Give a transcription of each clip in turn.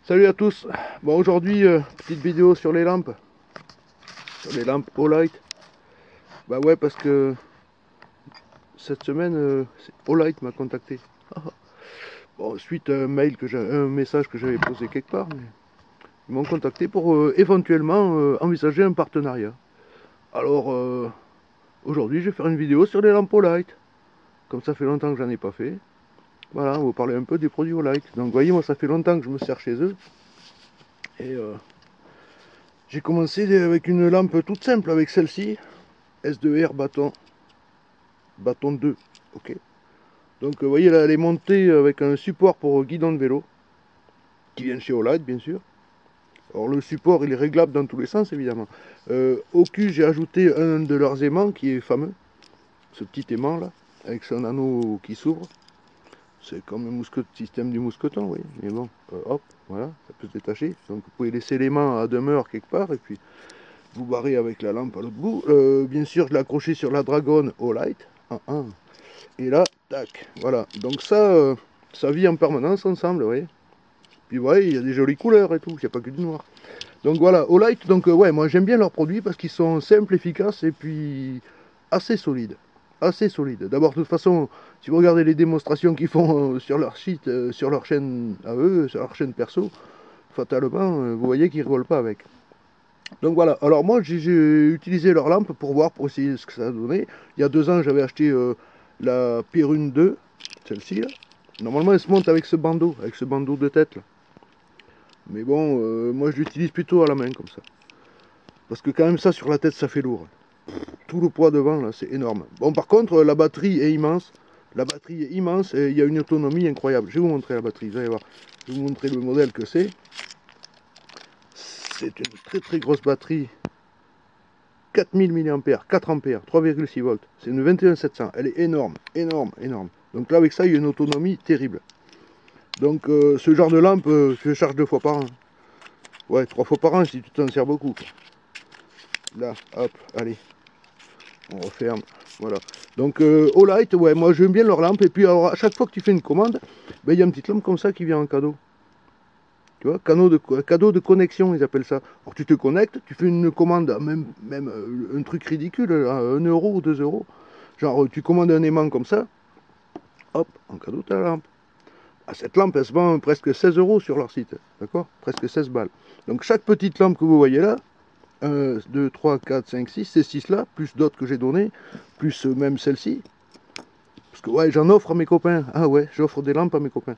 Salut à tous. Bon, aujourd'hui, petite vidéo sur les lampes. Sur les lampes Olight. Bah ouais, parce que cette semaine, Olight m'a contacté. Bon, suite à un message que j'avais posé quelque part, mais ils m'ont contacté pour éventuellement envisager un partenariat. Alors, aujourd'hui, je vais faire une vidéo sur les lampes Olight. Comme ça fait longtemps que j'en ai pas fait. Voilà, on va parler un peu des produits Olight. Donc, vous voyez, moi, ça fait longtemps que je me sers chez eux. Et j'ai commencé avec une lampe toute simple, avec celle-ci. S2R bâton 2. Ok. Donc vous voyez là, elle est montée avec un support pour guidon de vélo, qui vient de chez Olight bien sûr. Alors le support il est réglable dans tous les sens évidemment. Au cul j'ai ajouté un de leurs aimants qui est fameux, ce petit aimant là, avec son anneau qui s'ouvre. C'est comme le système du mousqueton, oui. Mais bon, hop, voilà, ça peut se détacher. Donc vous pouvez laisser l'aimant à demeure quelque part et puis vous barrez avec la lampe à l'autre bout. Bien sûr je l'ai accroché sur la Dragon Olight. Et là, tac, voilà. Donc ça vit en permanence ensemble, vous voyez. Puis ouais, il y a des jolies couleurs et tout, il n'y a pas que du noir. Donc voilà, Olight, donc ouais, moi j'aime bien leurs produits parce qu'ils sont simples, efficaces et puis assez solides. Assez solides. D'abord, de toute façon, si vous regardez les démonstrations qu'ils font sur leur site, sur leur chaîne à eux, sur leur chaîne perso, fatalement, vous voyez qu'ils rigolent pas avec. Donc voilà, alors moi j'ai utilisé leur lampe pour voir, pour essayer ce que ça donnait. Il y a 2 ans, j'avais acheté la Perune 2, celle-ci là. Normalement, elle se monte avec ce bandeau de tête là. Mais bon, moi je l'utilise plutôt à la main comme ça. Parce que quand même ça sur la tête, ça fait lourd. Tout le poids devant là, c'est énorme. Bon, par contre, la batterie est immense. La batterie est immense et il y a une autonomie incroyable. Je vais vous montrer la batterie, vous allez voir. Je vais vous montrer le modèle que c'est. C'est une très très grosse batterie. 4000 mAh, 4 ampères, 3,6 volts. C'est une 21700. Elle est énorme, énorme, énorme. Donc là, avec ça, il y a une autonomie terrible. Donc ce genre de lampe, je charge 2 fois par an. Ouais, 3 fois par an si tu t'en sers beaucoup. Là, hop, allez, on referme. Voilà. Donc Olight, ouais, moi j'aime bien leur lampe. Et puis alors, à chaque fois que tu fais une commande, ben, il y a une petite lampe comme ça qui vient en cadeau. Tu vois, cadeau de connexion, ils appellent ça. Alors tu te connectes, tu fais une commande, même un truc ridicule, 1 € ou 2 €. Genre, tu commandes un aimant comme ça, hop, en cadeau, t'as la lampe. Ah, cette lampe, elle se vend presque 16 € sur leur site, d'accord? Presque 16 balles. Donc chaque petite lampe que vous voyez là, 1, 2, 3, 4, 5, 6, ces 6 là, plus d'autres que j'ai donné, plus même celle-ci. Parce que ouais, j'en offre à mes copains. Ah ouais, j'offre des lampes à mes copains.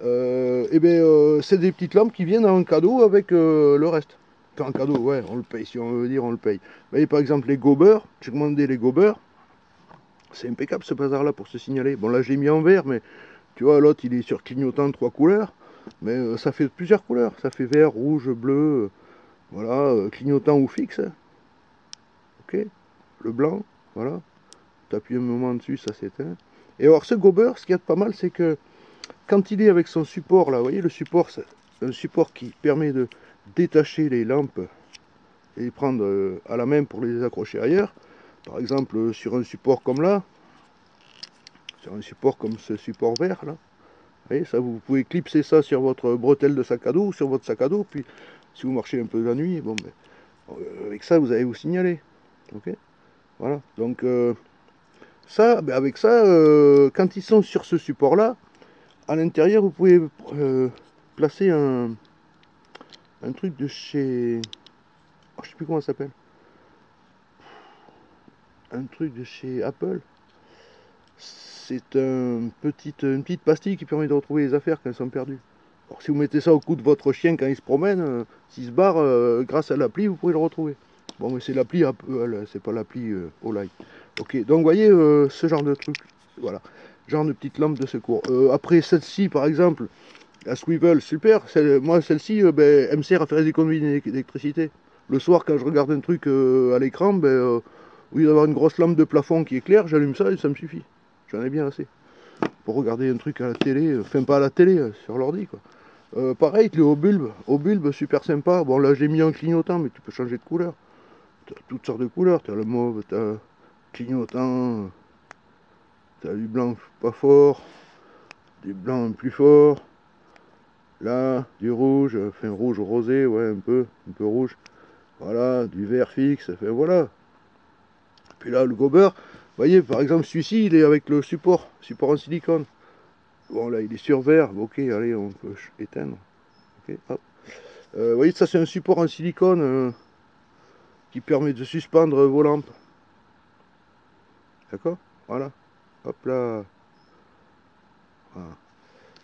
Et bien, c'est des petites lampes qui viennent en cadeau avec le reste. Enfin, en cadeau, ouais, on le paye. Si on veut dire, on le paye. Vous voyez, par exemple, les gobeurs. J'ai commandé les gobeurs. C'est impeccable ce bazar-là pour se signaler. Bon, là, j'ai mis en vert, mais tu vois, l'autre, il est sur clignotant 3 couleurs. Mais ça fait plusieurs couleurs. Ça fait vert, rouge, bleu. Voilà, clignotant ou fixe. Ok. Le blanc, voilà. Tu appuies un moment dessus, ça s'éteint. Et alors, ce gober, ce qu'il y a de pas mal, c'est que quand il est avec son support là, vous voyez le support, c'est un support qui permet de détacher les lampes et les prendre à la main pour les accrocher ailleurs. Par exemple sur un support comme là, sur un support comme ce support vert là. Vous voyez, ça vous pouvez clipser ça sur votre bretelle de sac à dos ou sur votre sac à dos, puis si vous marchez un peu la nuit, bon ben, avec ça vous allez vous signaler. Ok. Voilà. Donc ça, ben, avec ça, quand ils sont sur ce support là, à l'intérieur vous pouvez placer un truc de chez... Oh, je sais plus comment ça s'appelle. Un truc de chez Apple. C'est une petite pastille qui permet de retrouver les affaires quand elles sont perdues. Alors, si vous mettez ça au cou de votre chien quand il se promène, s'il se barre, grâce à l'appli, vous pouvez le retrouver. Bon, mais c'est l'appli Apple, c'est pas l'appli Olight. Ok, donc vous voyez ce genre de truc. Voilà, genre de petite lampe de secours. Après celle-ci, par exemple, la Swivel, super. Moi, celle-ci, ben, elle me sert à faire des économies d'électricité. Le soir, quand je regarde un truc à l'écran, ben, au lieu d'avoir une grosse lampe de plafond qui éclaire, j'allume ça et ça me suffit. J'en ai bien assez. Pour regarder un truc à la télé, enfin pas à la télé, sur l'ordi quoi. Pareil, les au bulbe, super sympa. Bon là j'ai mis un clignotant, mais tu peux changer de couleur. T'as toutes sortes de couleurs, t'as le mauve, t'as clignotant, t'as du blanc pas fort, du blanc plus fort. Là, du rouge, enfin rouge rosé, ouais, un peu rouge. Voilà, du vert fixe, enfin voilà. Puis là, le gober, vous voyez, par exemple, celui-ci, il est avec le support en silicone. Bon, là, il est sur verre. Ok, allez, on peut éteindre. Ok, hop. Vous voyez, ça, c'est un support en silicone qui permet de suspendre vos lampes. D'accord? Voilà. Hop là. Voilà.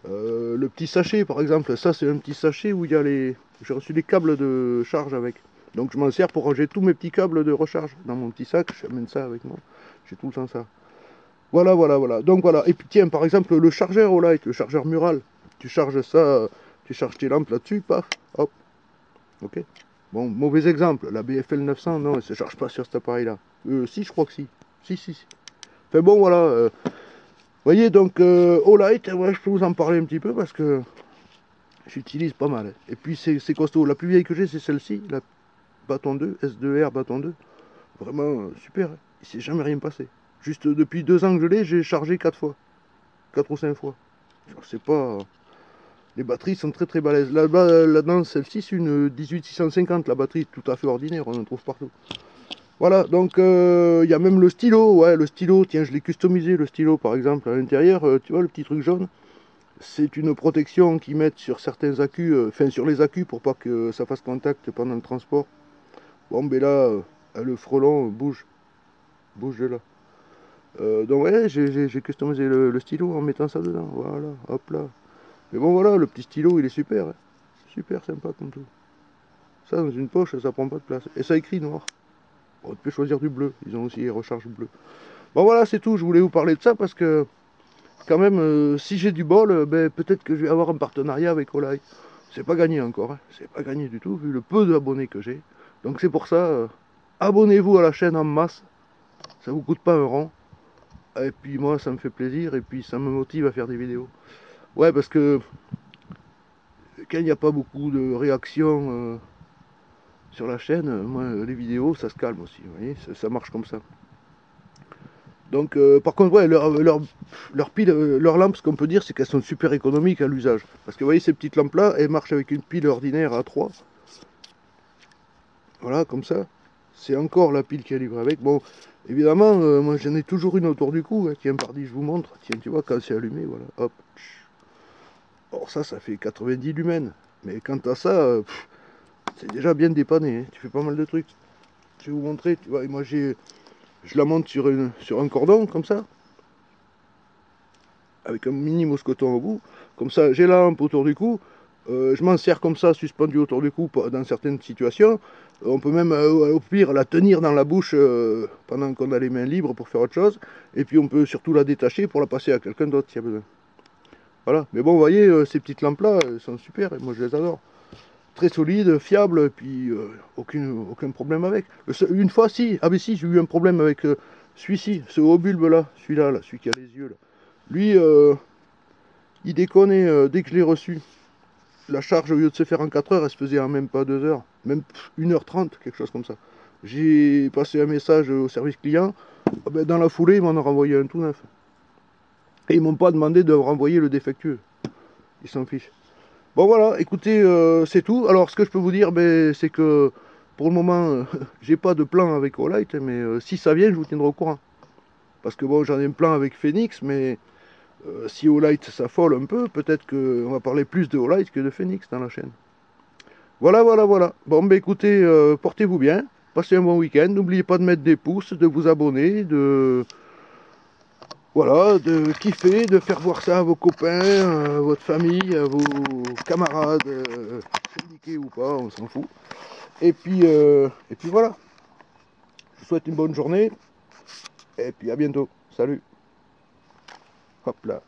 Le petit sachet, par exemple, ça, c'est un petit sachet où il y a les... J'ai reçu des câbles de charge avec. Donc, je m'en sers pour ranger tous mes petits câbles de recharge dans mon petit sac. J'amène ça avec moi. J'ai tout le temps ça. Voilà, voilà, voilà. Donc voilà. Et puis tiens, par exemple, le chargeur Olight, le chargeur mural. Tu charges ça, tu charges tes lampes là-dessus, paf, hop. Ok. Bon, mauvais exemple. La BFL 900, non, elle ne se charge pas sur cet appareil-là. Si, je crois que si. Si, si, si. Enfin bon, voilà. Vous voyez, donc, Olight, ouais, je peux vous en parler un petit peu parce que j'utilise pas mal. Et puis, c'est costaud. La plus vieille que j'ai, c'est celle-ci, la bâton 2, S2R bâton 2. Vraiment, super. Il s'est jamais rien passé. Juste depuis 2 ans que je l'ai, j'ai chargé 4 fois. 4 ou 5 fois. C'est pas... Les batteries sont très très balèzes. Là-dedans, celle-ci, c'est une 18650. La batterie tout à fait ordinaire, on en trouve partout. Voilà, donc il y a même le stylo. Ouais, le stylo, tiens, je l'ai customisé, le stylo, par exemple, à l'intérieur. Tu vois, le petit truc jaune. C'est une protection qu'ils mettent sur certains accus, enfin sur les accus, pour pas que ça fasse contact pendant le transport. Bon, ben là, le frelon bouge. Bouge de là. Donc ouais, j'ai customisé le stylo en mettant ça dedans. Voilà, hop là. Mais bon voilà, le petit stylo il est super. Hein. Super sympa comme tout. Ça dans une poche, ça prend pas de place. Et ça écrit noir. Bon, tu peux choisir du bleu. Ils ont aussi les recharges bleues. Bon voilà, c'est tout. Je voulais vous parler de ça parce que quand même, si j'ai du bol, ben, peut-être que je vais avoir un partenariat avec Olight. C'est pas gagné encore. Hein. C'est pas gagné du tout vu le peu d'abonnés que j'ai. Donc c'est pour ça, abonnez-vous à la chaîne en masse. Ça vous coûte pas un rond. Et puis moi, ça me fait plaisir et puis ça me motive à faire des vidéos. Ouais, parce que quand il n'y a pas beaucoup de réactions sur la chaîne, moi, les vidéos, ça se calme aussi. Vous voyez, ça marche comme ça. Donc, par contre, ouais, leur pile, leurs lampes, ce qu'on peut dire, c'est qu'elles sont super économiques à l'usage. Parce que vous voyez, ces petites lampes-là, elles marchent avec une pile ordinaire à 3. Voilà, comme ça. C'est encore la pile qui est livrée avec. Bon, évidemment, moi j'en ai toujours une autour du cou. Hein. Tiens, pardi, je vous montre. Tiens, tu vois, quand c'est allumé, voilà, hop. Or ça fait 90 lumens. Mais quant à ça, c'est déjà bien dépanné. Hein. Tu fais pas mal de trucs. Je vais vous montrer. Tu vois, moi je la monte sur un cordon, comme ça. Avec un mini mousqueton au bout. Comme ça, j'ai la lampe autour du cou. Je m'en sers comme ça, suspendu autour du cou dans certaines situations. On peut même, au pire, la tenir dans la bouche pendant qu'on a les mains libres pour faire autre chose. Et puis on peut surtout la détacher pour la passer à quelqu'un d'autre s'il y a besoin. Voilà. Mais bon, vous voyez, ces petites lampes-là, elles sont super et moi je les adore. Très solides, fiables, et puis aucun problème avec. Une fois, si, ah mais si, j'ai eu un problème avec celui-ci, ce haut bulbe là, celui-là, celui qui a les yeux là. Lui, il déconnait dès que je l'ai reçu. La charge, au lieu de se faire en 4 heures, elle se faisait en même pas 2 heures, même 1h30, quelque chose comme ça. J'ai passé un message au service client, ah ben, dans la foulée, ils m'en ont renvoyé un tout neuf. Et ils m'ont pas demandé de renvoyer le défectueux. Ils s'en fichent. Bon voilà, écoutez, c'est tout. Alors ce que je peux vous dire, ben, c'est que pour le moment, j'ai pas de plan avec Olight, mais si ça vient, je vous tiendrai au courant. Parce que bon, j'en ai un plan avec Phoenix, mais si Olight s'affole un peu, peut-être qu'on va parler plus de Olight que de Phoenix dans la chaîne. Voilà, voilà, voilà. Bon, ben écoutez, portez-vous bien, passez un bon week-end. N'oubliez pas de mettre des pouces, de vous abonner, de... Voilà, de kiffer, de faire voir ça à vos copains, à votre famille, à vos camarades, syndiqués ou pas, on s'en fout. Et puis voilà. Je vous souhaite une bonne journée. Et puis à bientôt. Salut. Hop là.